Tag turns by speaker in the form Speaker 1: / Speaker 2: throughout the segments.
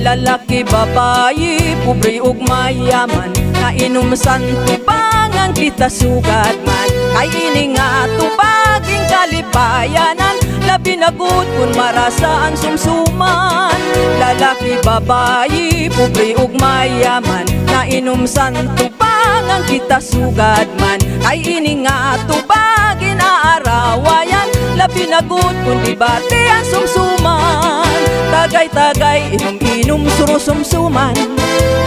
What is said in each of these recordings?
Speaker 1: Lalaki, babayi, pobre ug mayaman, nainom san tubangan kita sugad man. Kay ini nga tubaging kalipayanan, labi na gud kun marasaan sumsuman. Lalaki, babayi, pobre ug mayaman, nainom san tubangan kita sugad man. Kay ini nga tubagin aarawayan, labi na gud kun dibate ang sumsuman. Tagay-tagay, inom-inom, surusumsuman,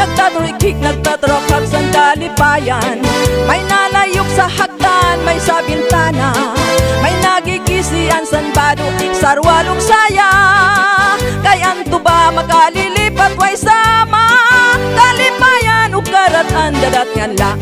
Speaker 1: nagtaturikik, nagtatrokak sa dalipayan. May nalayok sa hagdan, may sa bintana, may nagigisian san bado, sarwalong saya. Kay anto ba makalilipat way sama, dalipayan o karatan dadat nga la.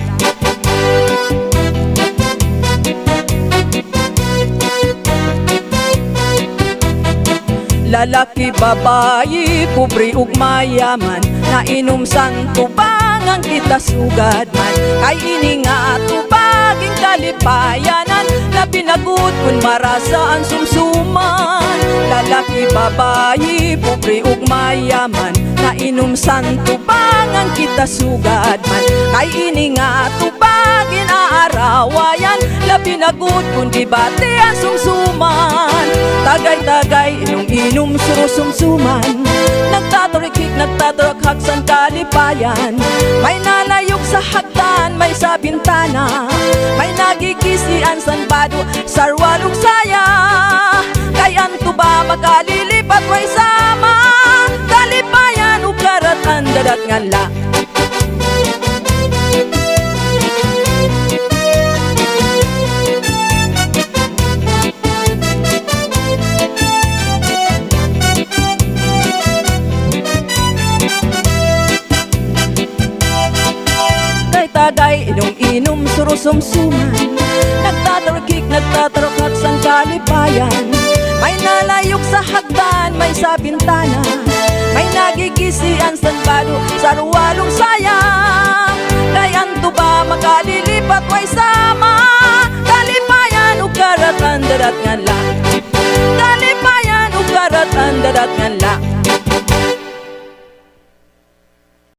Speaker 1: Lalaki, babayi, pobre ug mayaman, nainom sang tubangan kita sugad man. Kay ini nga tubaging kalipayanan, labi na gud kun marasaan sumsuman. Lalaki, babayi, pobre ug mayaman, nainom sang tubangan kita sugad man. Kay ini nga tubagin aarawayan, labi na gud kun dibate ang sumsuman. Tagay-tagay, inom-inom, surusumsuman, nagtaturikik, nagtaturok san kalipayan. May nalayok sa hagdan, may sa bintana, may nagigisian san bado, sarwalong saya. Kay anto ba makalilipat way sama, kalipayan o karatan dadat nga la. Tagay, inom-inom, surusumsuman, nagtaturkik, nagtaturokak sa kalipayan. May nalayok sa hagdan, may sa bintana, may nagigisian sa bado, sarwalong sayang. Kay anto ba makalilipat way sama, kalipayan o karatan dadat nga la. Kalipayan o karatan dadat nga la.